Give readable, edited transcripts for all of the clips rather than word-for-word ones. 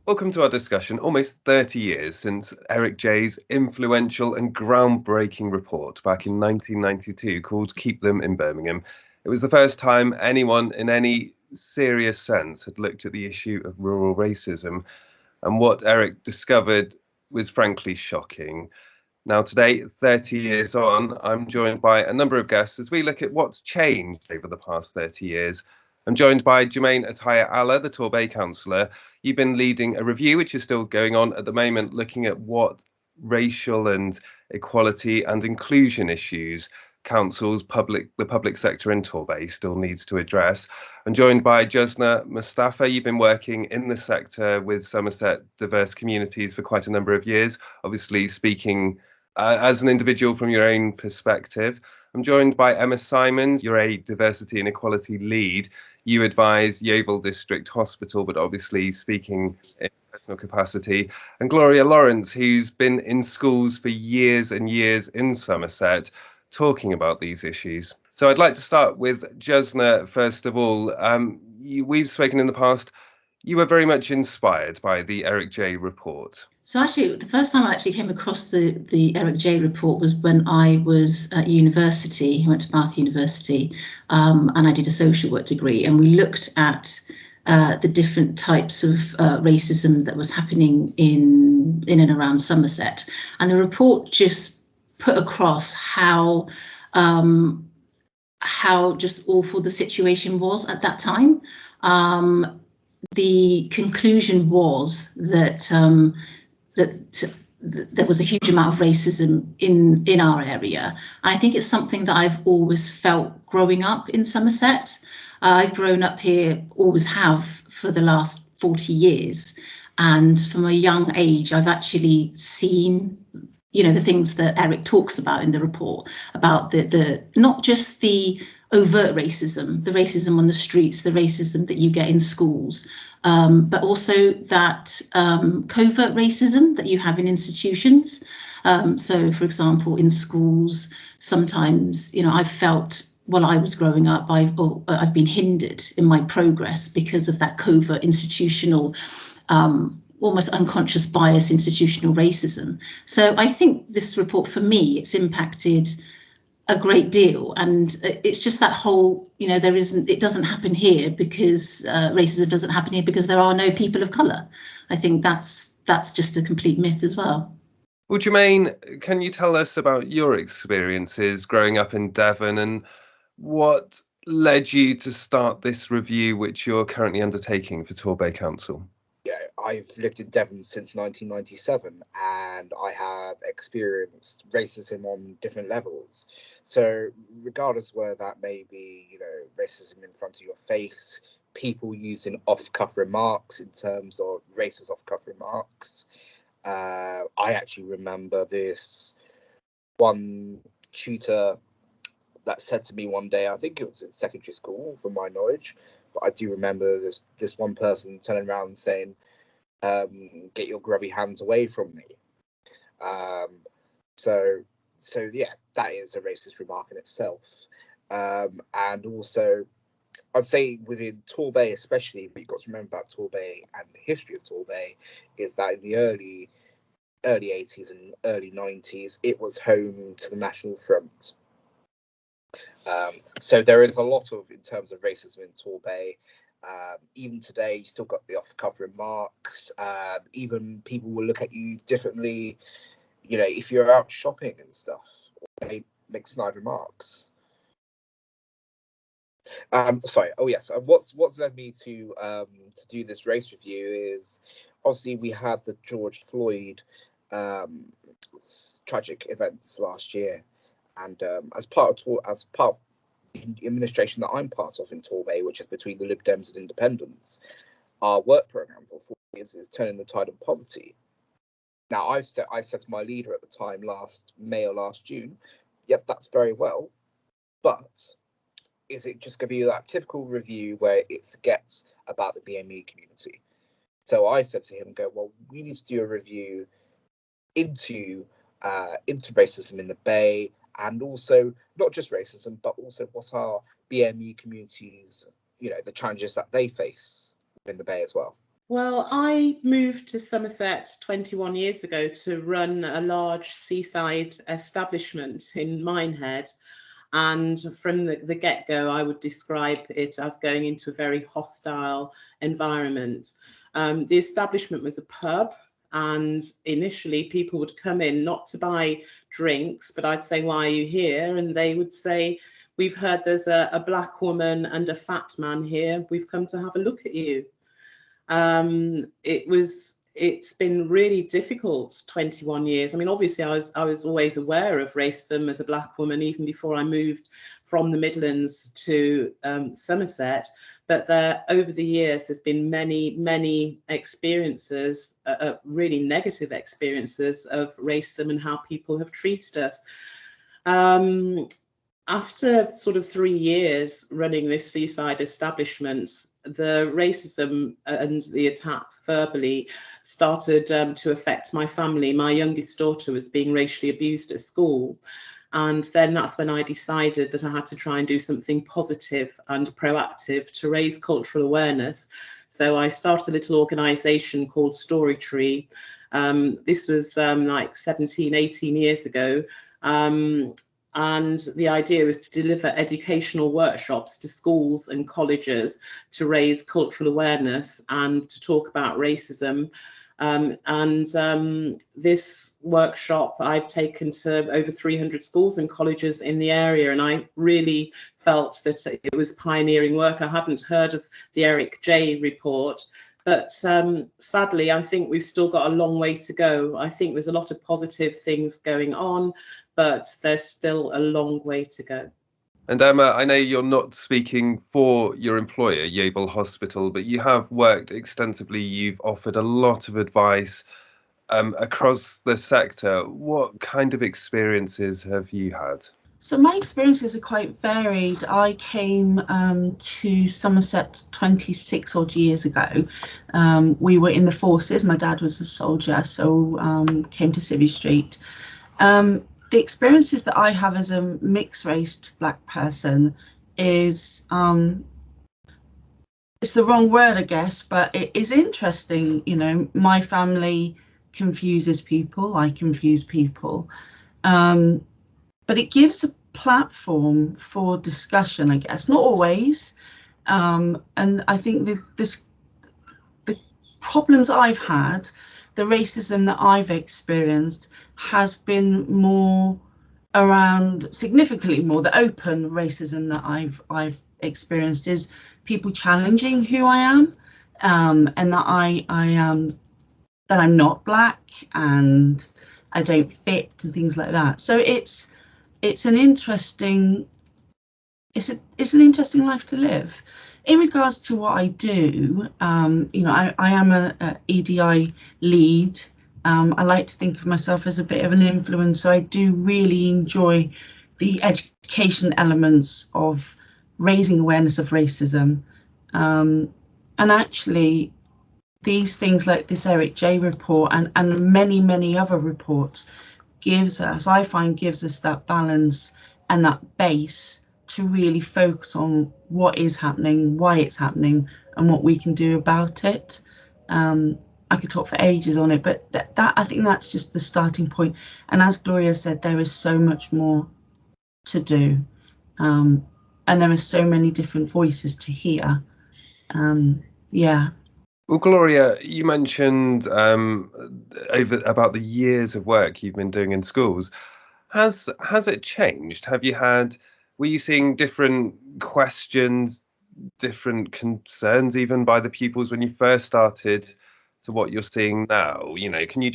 Welcome to our discussion, almost 30 years since Eric J's influential and groundbreaking report back in 1992 called Keep Them in Birmingham. It was the first time anyone in any serious sense had looked at the issue of rural racism, and what Eric discovered was frankly shocking. Now, today, 30 years on, I'm joined by a number of guests as we look at what's changed over the past 30 years. I'm joined by Jermaine Ataya Allah, the Torbay councillor. You've been leading a review, which is still going on at the moment, looking at what racial and equality and inclusion issues the public sector in Torbay still needs to address. I'm joined by Josna Mustafa. You've been working in the sector with Somerset diverse communities for quite a number of years, obviously speaking as an individual from your own perspective. I'm joined by Emma Simons. You're a diversity and equality lead. You advise Yeovil District Hospital, but obviously speaking in personal capacity. And Gloria Lawrence, who's been in schools for years and years in Somerset, talking about these issues. So I'd like to start with Josna, first of all. We've spoken in the past. You were very much inspired by the Eric J report. So actually, the first time I actually came across the Eric J report was when I was at university. I went to Bath University and I did a social work degree. And we looked at the different types of racism that was happening in and around Somerset. And the report just put across how just awful the situation was at that time. The conclusion was that there was a huge amount of racism in our area. I think it's something that I've always felt growing up in Somerset. I've grown up here, always have, for the last 40 years. And from a young age, I've actually seen, the things that Eric talks about in the report, about the not just the overt racism, the racism on the streets, the racism that you get in schools, but also that covert racism that you have in institutions. So, for example, in schools, sometimes, I've felt while I was growing up, I've been hindered in my progress because of that covert institutional, almost unconscious bias, institutional racism. So I think this report, for me, it's impacted a great deal, and it's just that whole, it doesn't happen here because racism doesn't happen here because there are no people of colour. I think that's just a complete myth as well. Well, Jermaine, can you tell us about your experiences growing up in Devon and what led you to start this review, which you're currently undertaking for Torbay Council? Yeah, I've lived in Devon since 1997 and I have experienced racism on different levels. So regardless where that may be, racism in front of your face, people using off-cuff remarks in terms of racist off-cuff remarks. I actually remember this one tutor that said to me one day, I think it was in secondary school from my knowledge, but I do remember this one person turning around and saying, get your grubby hands away from me. So yeah, that is a racist remark in itself. And also, I'd say within Torbay especially, what you've got to remember about Torbay and the history of Torbay is that in the early 80s and early 90s, it was home to the National Front. So there is a lot in terms of racism in Torbay. Even today, you still got the off-cuff remarks. Even people will look at you differently, if you're out shopping and stuff. They make snide remarks. Sorry. Oh yes. What's led me to do this race review is obviously we had the George Floyd tragic events last year, and as part of the administration that I'm part of in Torbay, which is between the Lib Dems and Independents, our work programme for 4 years is Turning the Tide of Poverty. Now, I said to my leader at the time last May or last June, yep, that's very well, but is it just going to be that typical review where it forgets about the BME community? So I said to him, well, we need to do a review into racism in the Bay, and also not just racism, but also what are BME communities, the challenges that they face in the Bay as well. Well, I moved to Somerset 21 years ago to run a large seaside establishment in Minehead. And from the get-go, I would describe it as going into a very hostile environment. The establishment was a pub, and initially people would come in not to buy drinks, but I'd say, "Why are you here?" And they would say, "We've heard there's a black woman and a fat man here. We've come to have a look at you." It's been really difficult 21 years. I mean, obviously I was always aware of racism as a black woman even before I moved from the Midlands to Somerset, but over the years there's been many experiences, really negative experiences of racism and how people have treated us. After sort of 3 years running this seaside establishment, the racism and the attacks verbally started to affect my family. My youngest daughter was being racially abused at school. And then that's when I decided that I had to try and do something positive and proactive to raise cultural awareness. So I started a little organisation called Story Tree. This was like 17, 18 years ago. And the idea was to deliver educational workshops to schools and colleges to raise cultural awareness and to talk about racism. This workshop I've taken to over 300 schools and colleges in the area, and I really felt that it was pioneering work. I hadn't heard of the Eric J report, but sadly, I think we've still got a long way to go. I think there's a lot of positive things going on, but there's still a long way to go. And Emma, I know you're not speaking for your employer, Yeovil Hospital, but you have worked extensively. You've offered a lot of advice across the sector. What kind of experiences have you had? So my experiences are quite varied. I came to Somerset 26 odd years ago. We were in the forces. My dad was a soldier, so came to Civvy Street. The experiences that I have as a mixed-raced black person is, it's the wrong word, I guess, but it is interesting. You know, my family confuses people. I confuse people. But it gives a platform for discussion, I guess. Not always. And I think the problems I've had, the racism that I've experienced, has been more around, significantly more, the open racism that I've experienced is people challenging who I am, and that I am, that I'm not black and I don't fit and things like that. So it's an interesting life to live. In regards to what I do, you know, I am a EDI lead. I like to think of myself as a bit of an influencer. I do really enjoy the education elements of raising awareness of racism. And actually, these things like this Eric J report and many other reports gives us that balance and that base to really focus on what is happening, why it's happening, and what we can do about it. I could talk for ages on it, but that I think that's just the starting point. And as Gloria said, there is so much more to do, and there are so many different voices to hear. Yeah. Well, Gloria, you mentioned about the years of work you've been doing in schools. Has it changed? Were you seeing different questions, different concerns even by the pupils when you first started to what you're seeing now? You know, can you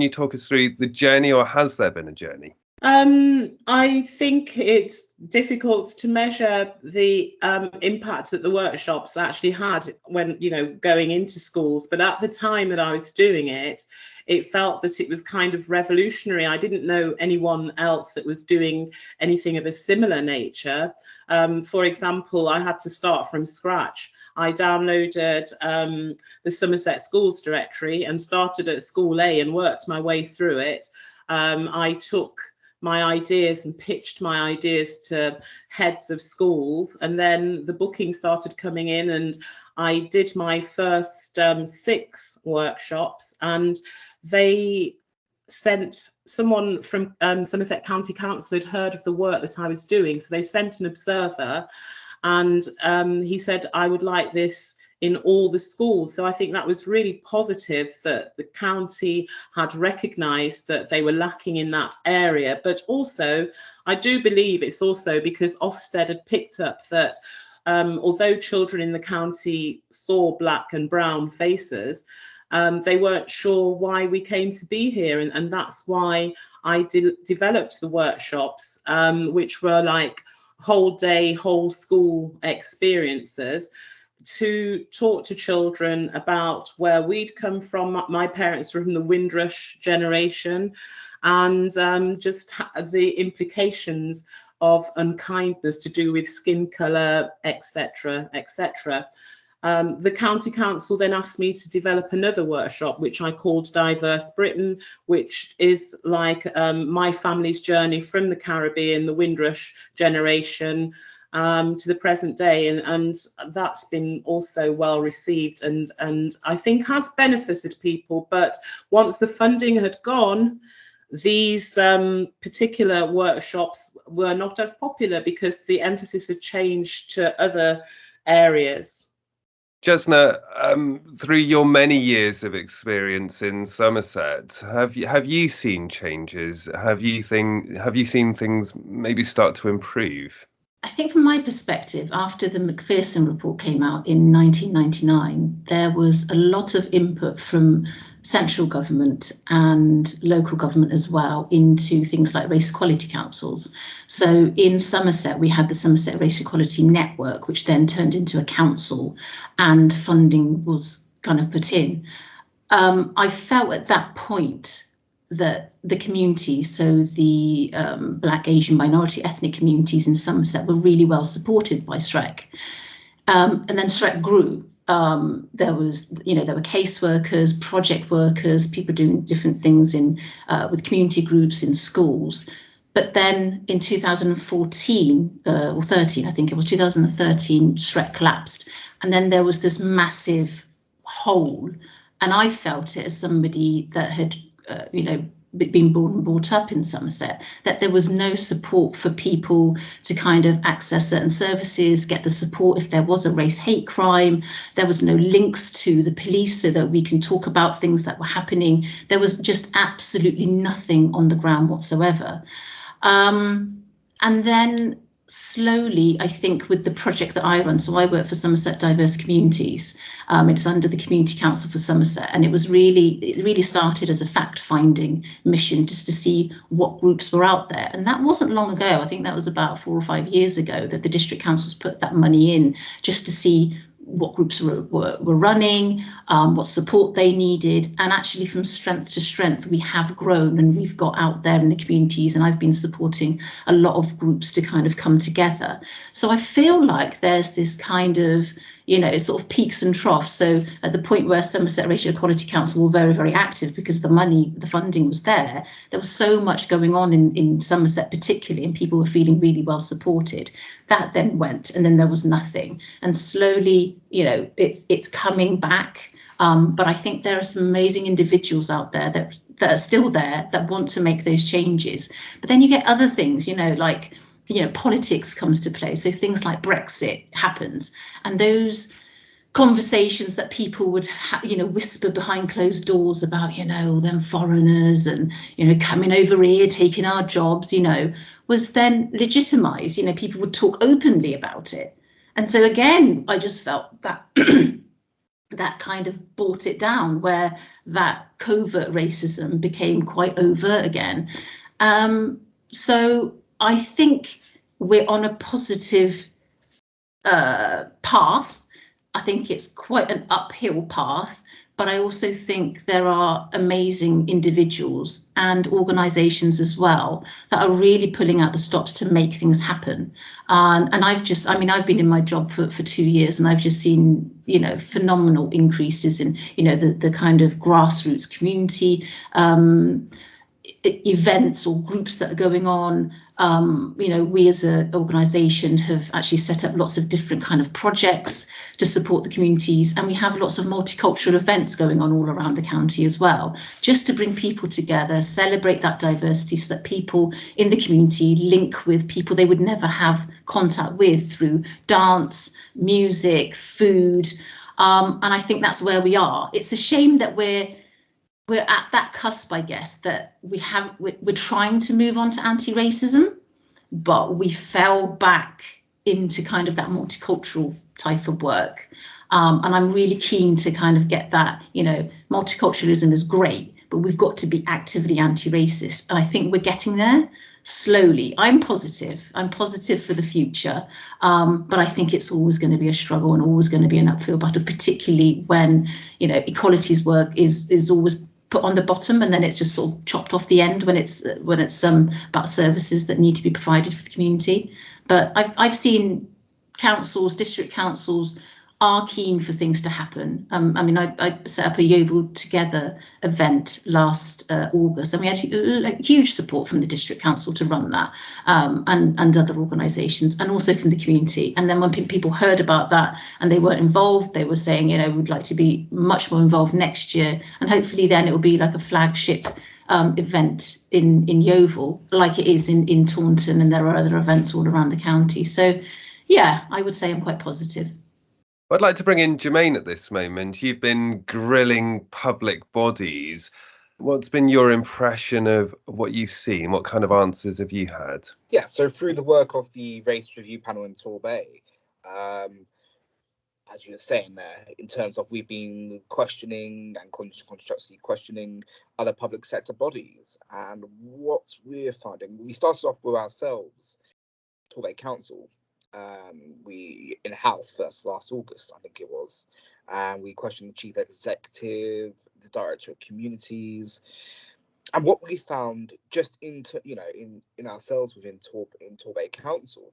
talk us through the journey, or has there been a journey? I think it's difficult to measure the impact that the workshops actually had when, you know, going into schools. But at the time that I was doing it, it felt that it was kind of revolutionary. I didn't know anyone else that was doing anything of a similar nature. For example, I had to start from scratch. I downloaded the Somerset Schools directory and started at School A and worked my way through it. I took my ideas and pitched my ideas to heads of schools, and then the bookings started coming in, and I did my first 6 workshops, and they sent someone from Somerset County Council had heard of the work that I was doing, so they sent an observer, and he said I would like this in all the schools. So I think that was really positive that the county had recognised that they were lacking in that area. But also, I do believe it's also because Ofsted had picked up that although children in the county saw black and brown faces, they weren't sure why we came to be here. And that's why I developed the workshops, which were like whole day, whole school experiences, to talk to children about where we'd come from. My parents were from the Windrush generation, and just the implications of unkindness to do with skin colour, etc., etc. The County Council then asked me to develop another workshop, which I called Diverse Britain, which is like my family's journey from the Caribbean, the Windrush generation, to the present day, and that's been also well received, and I think has benefited people. But once the funding had gone, these particular workshops were not as popular because the emphasis had changed to other areas. Jasna, through your many years of experience in Somerset, have you seen changes? Have you seen things maybe start to improve? I think from my perspective, after the Macpherson report came out in 1999, there was a lot of input from central government and local government as well into things like race equality councils. So in Somerset, we had the Somerset Race Equality Network, which then turned into a council, and funding was kind of put in. I felt at that point that the community, so the Black, Asian, minority ethnic communities in Somerset, were really well supported by SREC. And then SREC grew. There were caseworkers, project workers, people doing different things with community groups in schools. But then in 2014 or 13, I think it was 2013, SREC collapsed. And then there was this massive hole. And I felt it as somebody that had been born and brought up in Somerset, that there was no support for people to kind of access certain services, get the support if there was a race hate crime. There was no links to the police so that we can talk about things that were happening. There was just absolutely nothing on the ground whatsoever. And then slowly, I think, with the project that I run, so I work for Somerset Diverse Communities. It's under the Community Council for Somerset, and it really started as a fact-finding mission just to see what groups were out there. And that wasn't long ago. I think that was about 4 or 5 years ago that the district councils put that money in just to see what groups were running, what support they needed. And actually from strength to strength, we have grown and we've got out there in the communities, and I've been supporting a lot of groups to kind of come together. So I feel like there's this kind of, sort of peaks and troughs. So at the point where Somerset Racial Equality Council were very, very active because the funding was there was so much going on in Somerset particularly, and people were feeling really well supported. That then went, and then there was nothing. And slowly, it's coming back. But I think there are some amazing individuals out there that are still there that want to make those changes. But then you get other things, like politics comes to play. So things like Brexit happens, and those conversations that people would whisper behind closed doors about, all them foreigners and, coming over here, taking our jobs, was then legitimised. People would talk openly about it. And so again, I just felt that that kind of brought it down, where that covert racism became quite overt again. So I think we're on a positive path. I think it's quite an uphill path, but I also think there are amazing individuals and organisations as well that are really pulling out the stops to make things happen. And I've been in my job for 2 years, and I've just seen, phenomenal increases in, the kind of grassroots community events or groups that are going on. We as an organisation have actually set up lots of different kind of projects to support the communities, and we have lots of multicultural events going on all around the county as well, just to bring people together, celebrate that diversity, so that people in the community link with people they would never have contact with through dance, music, food, and I think that's where we are. It's a shame that we're at that cusp, I guess, that we're trying to move on to anti-racism, but we fell back into kind of that multicultural type of work. And I'm really keen to kind of get that, multiculturalism is great, but we've got to be actively anti-racist. And I think we're getting there slowly. I'm positive for the future, but I think it's always going to be a struggle and always going to be an uphill battle, particularly when, equalities work is always put on the bottom, and then it's just sort of chopped off the end when it's about services that need to be provided for the community. But I've seen councils, district councils, are keen for things to happen. I set up a Yeovil Together event last August, and we had huge support from the district council to run that, and other organisations, and also from the community. And then when people heard about that and they weren't involved, they were saying, we'd like to be much more involved next year, and hopefully then it will be like a flagship event in Yeovil, like it is in Taunton, and there are other events all around the county. So yeah, I would say I'm quite positive. I'd like to bring in Jermaine at this moment. You've been grilling public bodies. What's been your impression of what you've seen? What kind of answers have you had? Yeah, so through the work of the race review panel in Torbay, as you were saying there, in terms of we've been questioning and constructively questioning other public sector bodies. And what we're finding, we started off with ourselves, Torbay Council. We in-house first last August, I think it was, and we questioned the chief executive, the director of communities, and what we found just in ourselves within Torbay Council,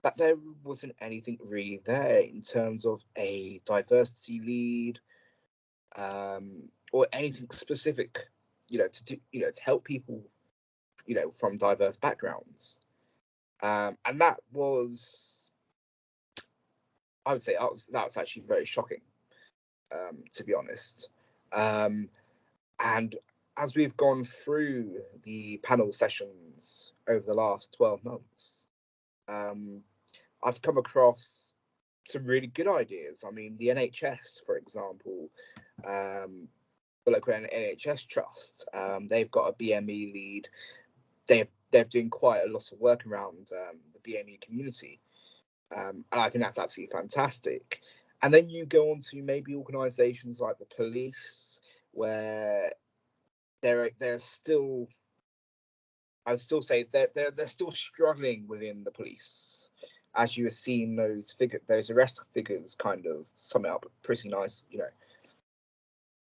that there wasn't anything really there in terms of a diversity lead, or anything specific, to help people, from diverse backgrounds. And that was, I would say, that was actually very shocking, to be honest. And as we've gone through the panel sessions over the last 12 months, I've come across some really good ideas. I mean, the NHS, for example, the local NHS trust, they've got a BME lead. They're doing quite a lot of work around the BME community, and I think that's absolutely fantastic. And then you go on to maybe organisations like the police, where they're still, I would still say they're still struggling within the police, as you have seen those arrest figures kind of sum it up pretty nice,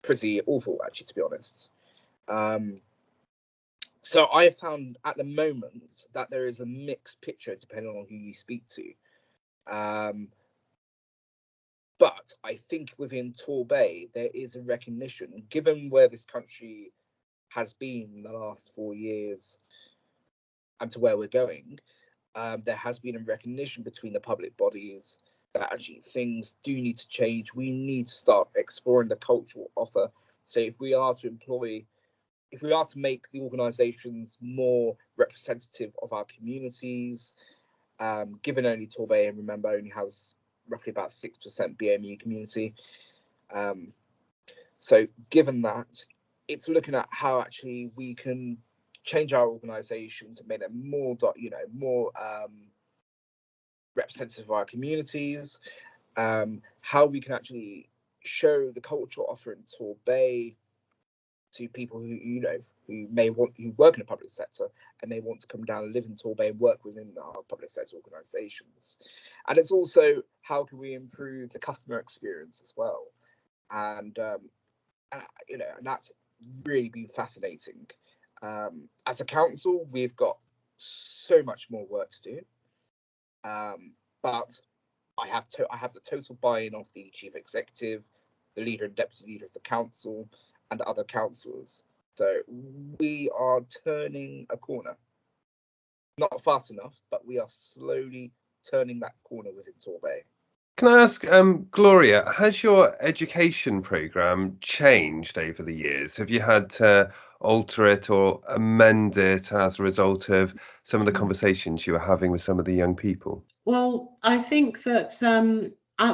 pretty awful actually, to be honest. So I have found at the moment that there is a mixed picture depending on who you speak to. But I think within Torbay, there is a recognition, given where this country has been in the last 4 years and to where we're going, there has been a recognition between the public bodies that actually things do need to change. We need to start exploring the cultural offer. So if we are to make the organisations more representative of our communities, given only Torbay, and remember, only has roughly about 6% BME community. So given that, it's looking at how actually we can change our organisation to make them more representative of our communities, how we can actually show the cultural offer in Torbay to people who work in the public sector and may want to come down and live in Torbay and work within our public sector organisations. And it's also how can we improve the customer experience as well, and that's really been fascinating. As a council, we've got so much more work to do, but I have the total buy-in of the chief executive, the leader and deputy leader of the council, and other councillors. So we are turning a corner. Not fast enough, but we are slowly turning that corner within Torbay. Can I ask, Gloria, has your education programme changed over the years? Have you had to alter it or amend it as a result of some of the conversations you were having with some of the young people? Well, I think that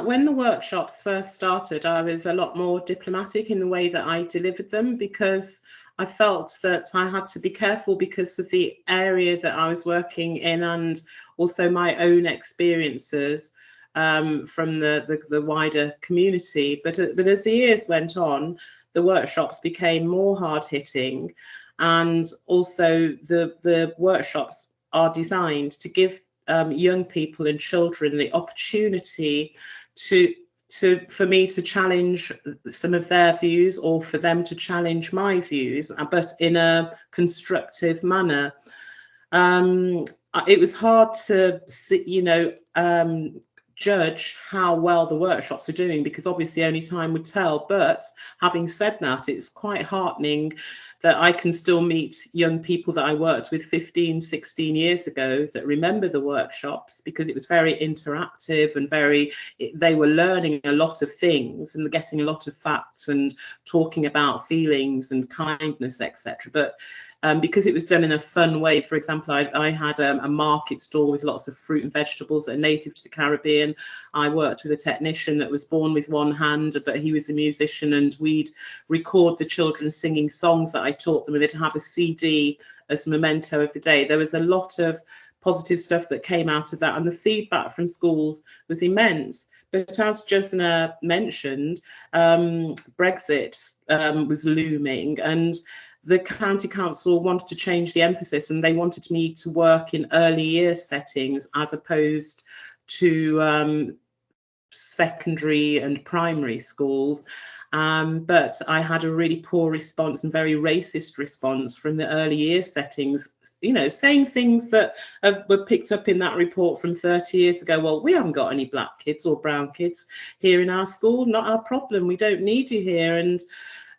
when the workshops first started, I was a lot more diplomatic in the way that I delivered them, because I felt that I had to be careful because of the area that I was working in, and also my own experiences from the wider community. But as the years went on, the workshops became more hard-hitting, and also the workshops are designed to give young people and children the opportunity for me to challenge some of their views, or for them to challenge my views, but in a constructive manner. It was hard to see, judge how well the workshops were doing, because obviously only time would tell. But having said that, it's quite heartening that I can still meet young people that I worked with 15, 16 years ago that remember the workshops, because it was very interactive and they were learning a lot of things and getting a lot of facts and talking about feelings and kindness, etc. But because it was done in a fun way. For example, I had a market stall with lots of fruit and vegetables that are native to the Caribbean. I worked with a technician that was born with one hand, but he was a musician, and we'd record the children singing songs that I taught them, and they'd have a CD as a memento of the day. There was a lot of positive stuff that came out of that, and the feedback from schools was immense. But as Jasna mentioned, Brexit was looming, and the county council wanted to change the emphasis, and they wanted me to work in early years settings as opposed to secondary and primary schools. But I had a really poor response, and very racist response, from the early years settings, saying things that were picked up in that report from 30 years ago. Well, we haven't got any black kids or brown kids here in our school, not our problem, we don't need you here.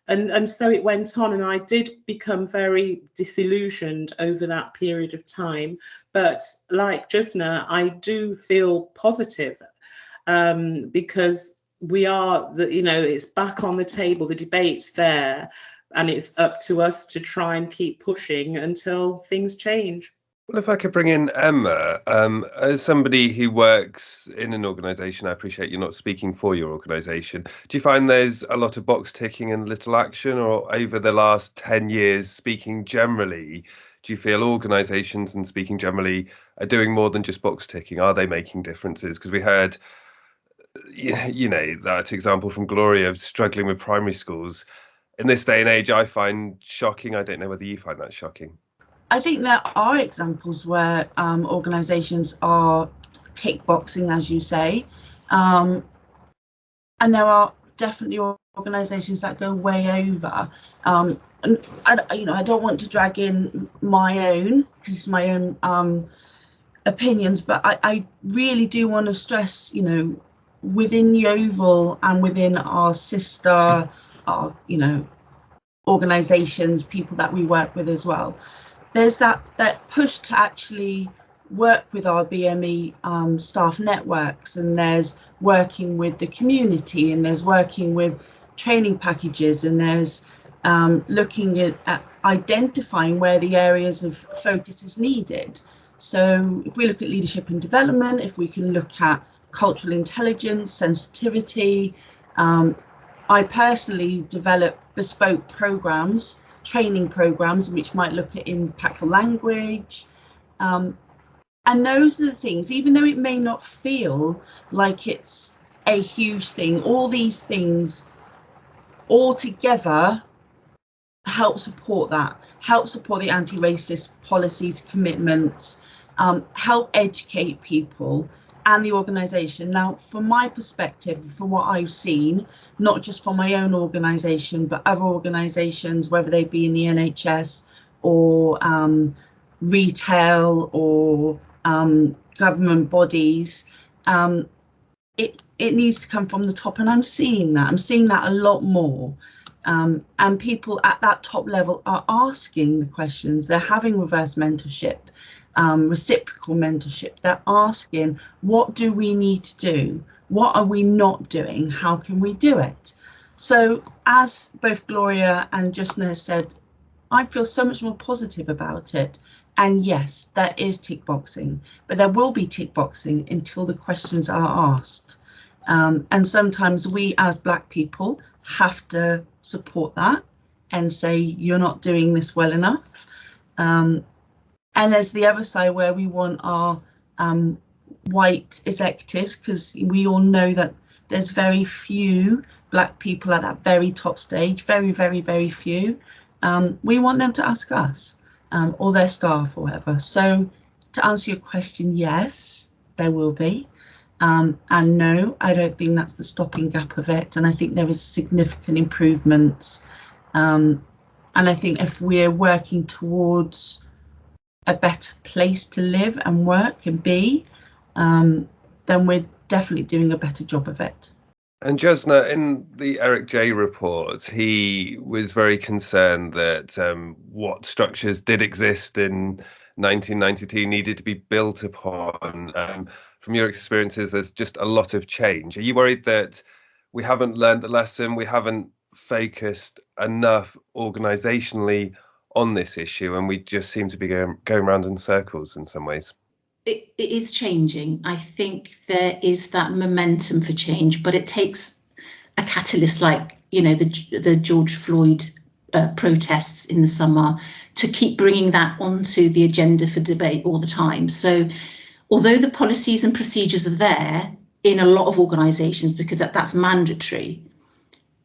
And so it went on, and I did become very disillusioned over that period of time. But like Jasna, I do feel positive because we are, it's back on the table, the debate's there, and it's up to us to try and keep pushing until things change. Well, if I could bring in Emma, as somebody who works in an organisation, I appreciate you're not speaking for your organisation. Do you find there's a lot of box ticking and little action, or over the last 10 years, speaking generally, do you feel organisations, and speaking generally, are doing more than just box ticking? Are they making differences? Because we heard, that example from Gloria of struggling with primary schools. In this day and age, I find shocking. I don't know whether you find that shocking. I think there are examples where organisations are tick boxing, as you say, and there are definitely organisations that go way over. And I don't want to drag in my own, because it's my own opinions, but I really do want to stress, within Yeovil and within our sister, organisations, people that we work with as well, there's that push to actually work with our BME staff networks, and there's working with the community, and there's working with training packages, and there's looking at identifying where the areas of focus is needed. So if we look at leadership and development, if we can look at cultural intelligence, sensitivity, I personally develop bespoke programs, training programs, which might look at impactful language, and those are the things, even though it may not feel like it's a huge thing, all these things all together help support the anti-racist policies, commitments, help educate people and the organisation. Now, from my perspective, from what I've seen, not just from my own organisation, but other organisations, whether they be in the NHS or retail or government bodies, it needs to come from the top, and I'm seeing that a lot more. And people at that top level are asking the questions. They're having reverse mentorship, reciprocal mentorship. They're asking, what do we need to do? What are we not doing? How can we do it? So as both Gloria and Justna has said, I feel so much more positive about it. And yes, there is tick boxing, but there will be tick boxing until the questions are asked. And sometimes we as Black people have to support that and say, you're not doing this well enough. And there's the other side where we want our white executives, because we all know that there's very few Black people at that very top stage, very, very, very few. We want them to ask us or their staff or whatever. So to answer your question, yes, there will be. And no, I don't think that's the stopping gap of it. And I think there is significant improvements. And I think if we're working towards a better place to live and work and be, then we're definitely doing a better job of it. And Justna, in the Eric J report, he was very concerned that what structures did exist in 1992 needed to be built upon. From your experiences, there's just a lot of change. Are you worried that we haven't learned the lesson, we haven't focused enough organisationally on this issue, and we just seem to be going around in circles in some ways? It is changing. I think there is that momentum for change, but it takes a catalyst like, the George Floyd protests in the summer to keep bringing that onto the agenda for debate all the time. So although the policies and procedures are there in a lot of organisations because that's mandatory,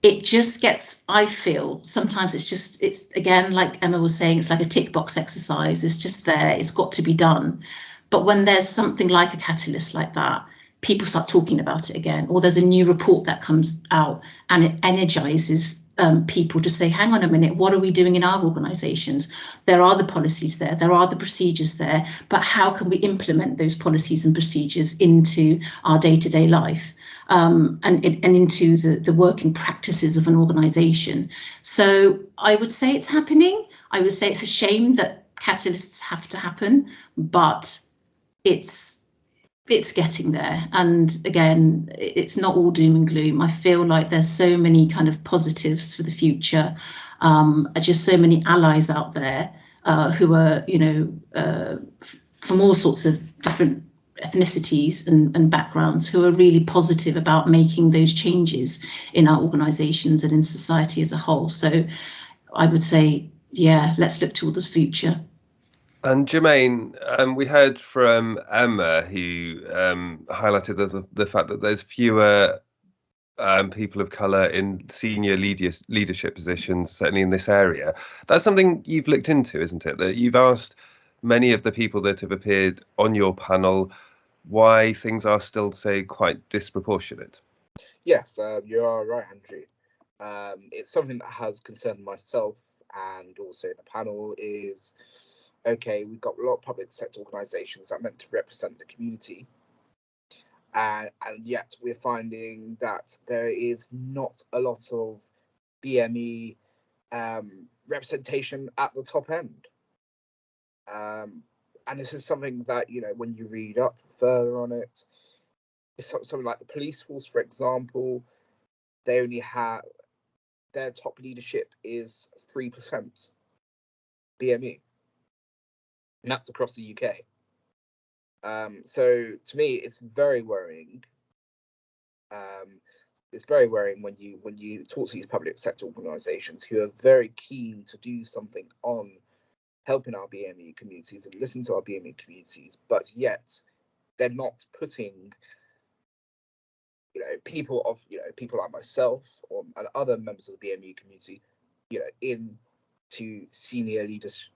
it just gets, I feel, sometimes it's again, like Emma was saying, it's like a tick box exercise. It's just there. It's got to be done. But when there's something like a catalyst like that, people start talking about it again, or there's a new report that comes out and it energizes people to say, hang on a minute, what are we doing in our organisations? There are the policies there, there are the procedures there, but how can we implement those policies and procedures into our day-to-day life and into the working practices of an organisation? So I would say it's happening. I would say it's a shame that catalysts have to happen, but it's getting there. And again, it's not all doom and gloom. I feel like there's so many kind of positives for the future, just so many allies out there who are, from all sorts of different ethnicities and backgrounds, who are really positive about making those changes in our organisations and in society as a whole. So I would say, yeah, let's look towards the future. And Jermaine, we heard from Emma, who highlighted the fact that there's fewer people of colour in senior leadership positions, certainly in this area. That's something you've looked into, isn't it? That you've asked many of the people that have appeared on your panel why things are still, say, quite disproportionate. Yes, you are right, Andrew. It's something that has concerned myself and also the panel is, okay, we've got a lot of public sector organisations that are meant to represent the community, and yet we're finding that there is not a lot of BME representation at the top end. And this is something that, when you read up further on it, it's something like the police force, for example, they only have, their top leadership is 3% BME. And that's across the UK. So to me, it's very worrying. It's very worrying when you talk to these public sector organisations who are very keen to do something on helping our BME communities and listen to our BME communities, but yet they're not putting, people like myself and other members of the BME community, into senior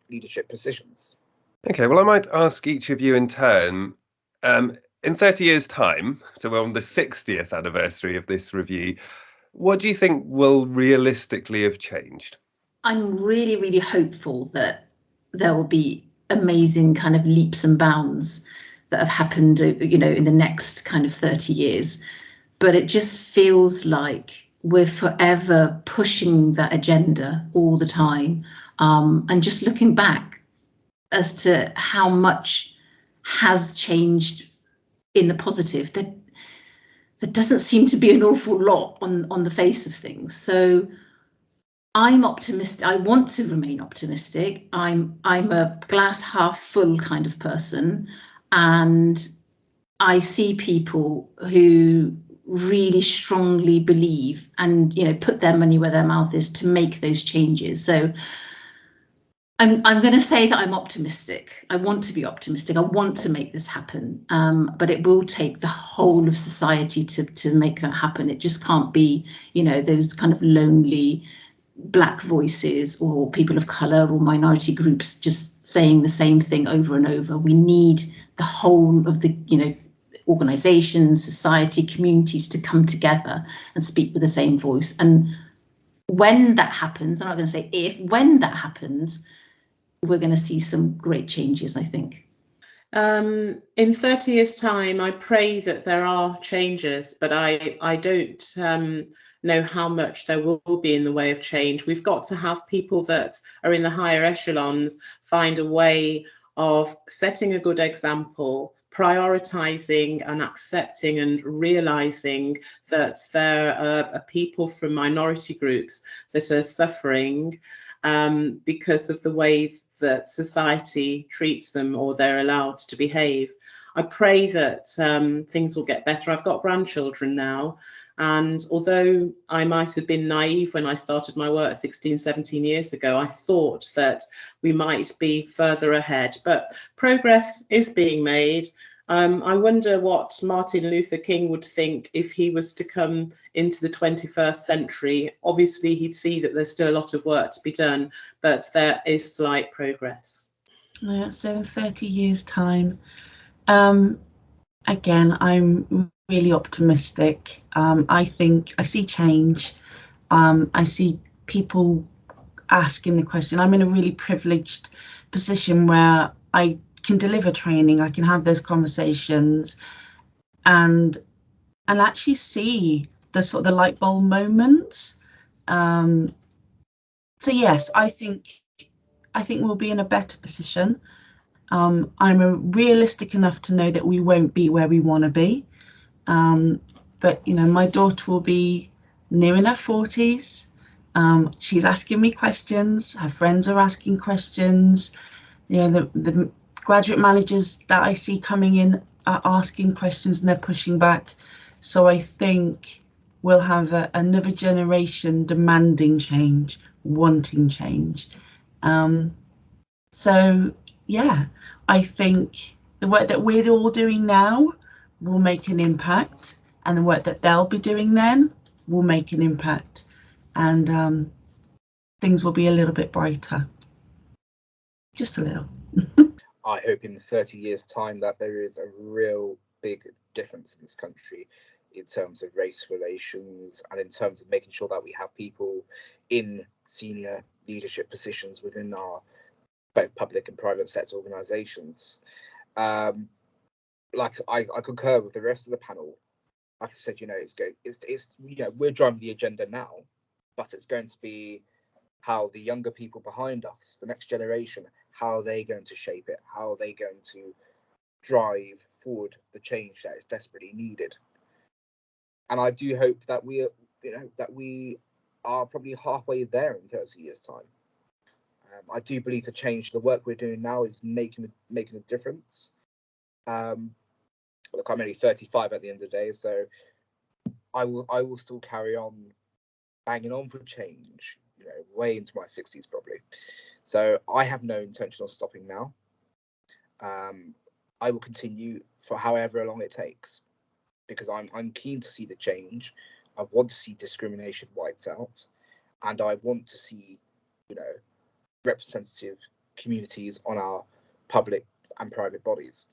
leadership positions. Okay, well, I might ask each of you in turn, in 30 years' time, so we're on the 60th anniversary of this review, what do you think will realistically have changed? I'm really, really hopeful that there will be amazing kind of leaps and bounds that have happened, in the next kind of 30 years. But it just feels like we're forever pushing that agenda all the time, and just looking back as to how much has changed in the positive. There doesn't seem to be an awful lot on the face of things. So I'm optimistic. I want to remain optimistic. I'm a glass half full kind of person, and I see people who really strongly believe and, you know, put their money where their mouth is to make those changes. So I'm going to say that I'm optimistic. I want to be optimistic. I want to make this happen, but it will take the whole of society to make that happen. It just can't be, you know, those kind of lonely Black voices or people of colour or minority groups just saying the same thing over and over. We need the whole of the, you know, organisations, society, communities to come together and speak with the same voice. And when that happens, I'm not going to say if, when that happens, we're going to see some great changes, I think. In 30 years' time, I pray that there are changes, but I don't know how much there will be in the way of change. We've got to have people that are in the higher echelons find a way of setting a good example, prioritising and accepting and realising that there are people from minority groups that are suffering because of the way that society treats them or they're allowed to behave. I pray that things will get better. I've got grandchildren now, and although I might have been naive when I started my work 16, 17 years ago, I thought that we might be further ahead. But progress is being made. I wonder what Martin Luther King would think if he was to come into the 21st century. Obviously, he'd see that there's still a lot of work to be done, but there is slight progress. So in 30 years' time, again, I'm really optimistic. I think I see change. I see people asking the question. I'm in a really privileged position where I can deliver training, I can have those conversations and actually see the sort of the light bulb moments. So yes, I think we'll be in a better position. I'm realistic enough to know that we won't be where we want to be. But you know, my daughter will be near in her 40s. She's asking me questions. Her friends are asking questions. You know, the graduate managers that I see coming in are asking questions and they're pushing back. So I think we'll have another generation demanding change, wanting change. So yeah, I think the work that we're all doing now will make an impact, and the work that they'll be doing then will make an impact, and things will be a little bit brighter. Just a little. I hope in 30 years' time that there is a real big difference in this country in terms of race relations and in terms of making sure that we have people in senior leadership positions within our both public and private sector organisations. Like I concur with the rest of the panel. Like I said, you know, it's you know, we're driving the agenda now, but it's going to be how the younger people behind us, the next generation, how are they going to shape it? How are they going to drive forward the change that is desperately needed? And I do hope that we are probably halfway there in 30 years' time. I do believe the work we're doing now is making a difference. Look, I'm only 35 at the end of the day, so I will still carry on banging on for change, you know, way into my 60s probably. So I have no intention of stopping now. I will continue for however long it takes, because I'm keen to see the change. I want to see discrimination wiped out, and I want to see, you know, representative communities on our public and private bodies.